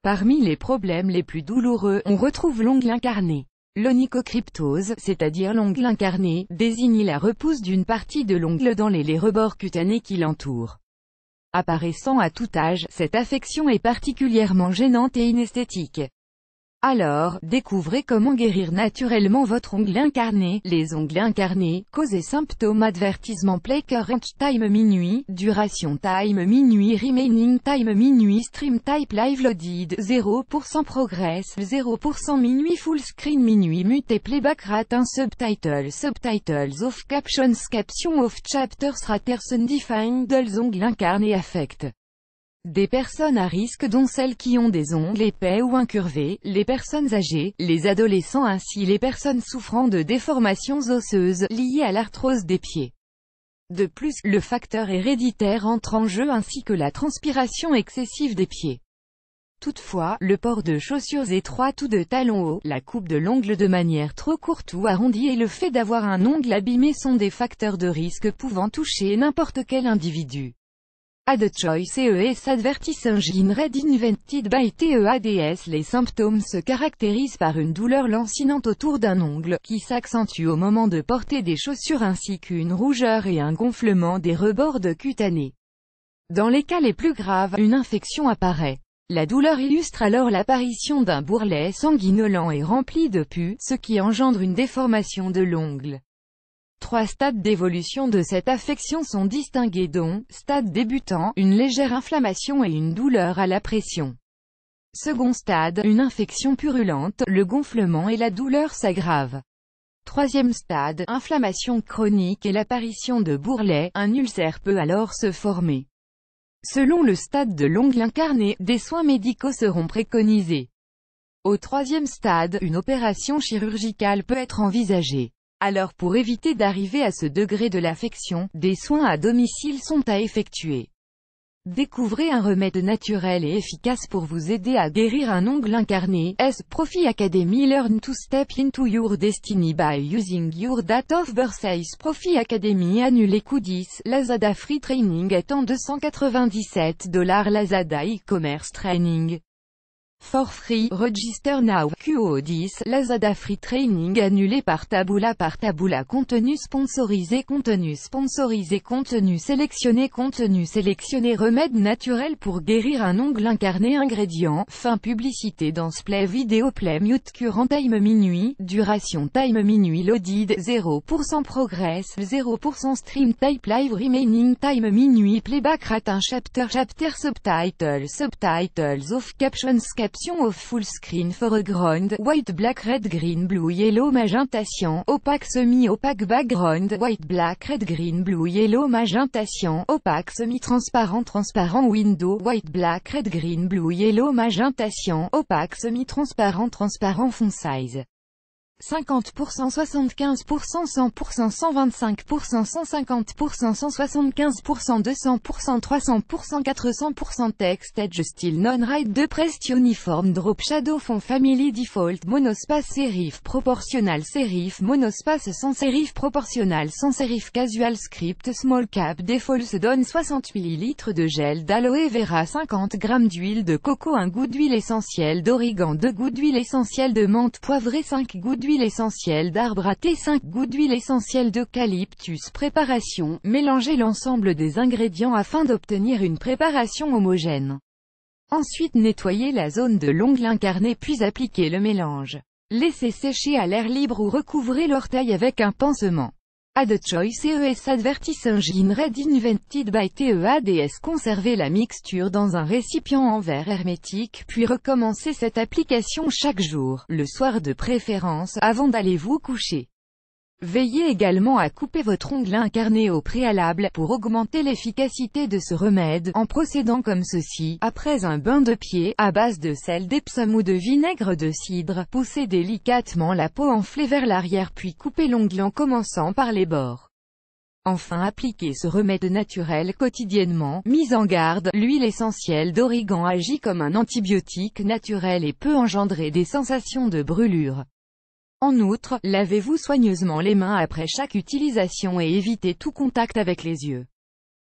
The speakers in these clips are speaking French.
Parmi les problèmes les plus douloureux, on retrouve l'ongle incarné. L'onychocryptose, c'est-à-dire l'ongle incarné, désigne la repousse d'une partie de l'ongle dans les rebords cutanés qui l'entourent. Apparaissant à tout âge, cette affection est particulièrement gênante et inesthétique. Alors, découvrez comment guérir naturellement votre ongle incarné. Les ongles incarnés, cause et symptômes. Avertissement: play current time minuit, duration time minuit, remaining time minuit, stream type live loaded, 0% progress, 0% minuit, full screen minuit, mute playback rate, un subtitles off, captions off, chapters raters undefined. Les ongles incarnés affectent des personnes à risque dont celles qui ont des ongles épais ou incurvés, les personnes âgées, les adolescents ainsi les personnes souffrant de déformations osseuses, liées à l'arthrose des pieds. De plus, le facteur héréditaire entre en jeu ainsi que la transpiration excessive des pieds. Toutefois, le port de chaussures étroites ou de talons hauts, la coupe de l'ongle de manière trop courte ou arrondie et le fait d'avoir un ongle abîmé sont des facteurs de risque pouvant toucher n'importe quel individu. Ad choice ES advertising read invented by TEADS. Les symptômes se caractérisent par une douleur lancinante autour d'un ongle, qui s'accentue au moment de porter des chaussures ainsi qu'une rougeur et un gonflement des rebords cutanés. Dans les cas les plus graves, une infection apparaît. La douleur illustre alors l'apparition d'un bourrelet sanguinolent et rempli de pus, ce qui engendre une déformation de l'ongle. 3 stades d'évolution de cette affection sont distingués dont, stade débutant, une légère inflammation et une douleur à la pression. Second stade, une infection purulente, le gonflement et la douleur s'aggravent. Troisième stade, inflammation chronique et l'apparition de bourrelets, un ulcère peut alors se former. Selon le stade de l'ongle incarné, des soins médicaux seront préconisés. Au troisième stade, une opération chirurgicale peut être envisagée. Alors pour éviter d'arriver à ce degré de l'affection, des soins à domicile sont à effectuer. Découvrez un remède naturel et efficace pour vous aider à guérir un ongle incarné. Profi Academy. Learn to step into your destiny by using your date of birth. Profi Academy. Annulé coût 10. Lazada Free Training étant $297. Lazada e-commerce training. For free, register now. QO10, Lazada Free Training annulé par Taboola. Contenu sponsorisé, contenu sélectionné, remède naturel pour guérir un ongle incarné. Ingrédients, fin publicité dans play vidéo play mute current time minuit, duration time minuit loaded, 0% progress, 0% stream type live remaining time minuit playback rate, un chapter subtitles off, captions of, full screen foreground, white black red green blue yellow magenta cyan, opaque semi-opaque background, white black red green blue yellow magenta cyan, opaque semi-transparent transparent window, white black red green blue yellow magenta cyan, opaque semi-transparent transparent font size. 50%, 75%, 100%, 125%, 150%, 175%, 200%, 300%, 400%. Text edge style non-right de pressed uniform drop shadow font family default monospace serif proportional serif monospace sans serif proportional sans serif casual script small cap default se donne 60 ml de gel d'aloe vera 50 g d'huile de coco 1 goût d'huile essentielle d'origan 2 goûts d'huile essentielle de menthe poivrée 5 goûts d'huile essentielle d'arbre à thé 5 goûts d'huile essentielle d'eucalyptus. Préparation, mélangez l'ensemble des ingrédients afin d'obtenir une préparation homogène. Ensuite nettoyez la zone de l'ongle incarné puis appliquez le mélange. Laissez sécher à l'air libre ou recouvrez l'orteil avec un pansement. Ad choice ES advertising read invented by TEADS. Conservez la mixture dans un récipient en verre hermétique, puis recommencez cette application chaque jour, le soir de préférence, avant d'aller vous coucher. Veillez également à couper votre ongle incarné au préalable, pour augmenter l'efficacité de ce remède, en procédant comme ceci, après un bain de pied, à base de sel d'Epsom ou de vinaigre de cidre, poussez délicatement la peau enflée vers l'arrière puis coupez l'ongle en commençant par les bords. Enfin appliquez ce remède naturel quotidiennement. Mise en garde, l'huile essentielle d'origan agit comme un antibiotique naturel et peut engendrer des sensations de brûlure. En outre, lavez-vous soigneusement les mains après chaque utilisation et évitez tout contact avec les yeux.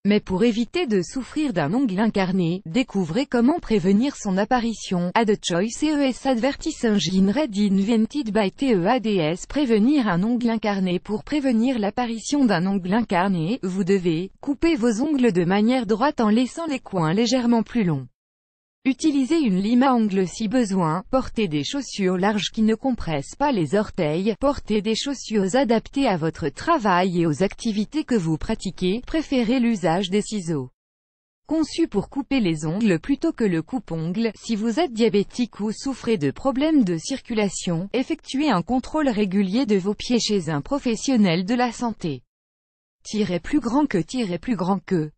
Mais pour éviter de souffrir d'un ongle incarné, découvrez comment prévenir son apparition. Ad choice ES Advertise Engine Red Invented by TEADS. Prévenir un ongle incarné. Pour prévenir l'apparition d'un ongle incarné, vous devez couper vos ongles de manière droite en laissant les coins légèrement plus longs. Utilisez une lime à ongles si besoin, portez des chaussures larges qui ne compressent pas les orteils, portez des chaussures adaptées à votre travail et aux activités que vous pratiquez, préférez l'usage des ciseaux conçus pour couper les ongles plutôt que le coupe-ongles. Si vous êtes diabétique ou souffrez de problèmes de circulation, effectuez un contrôle régulier de vos pieds chez un professionnel de la santé. Plus grand que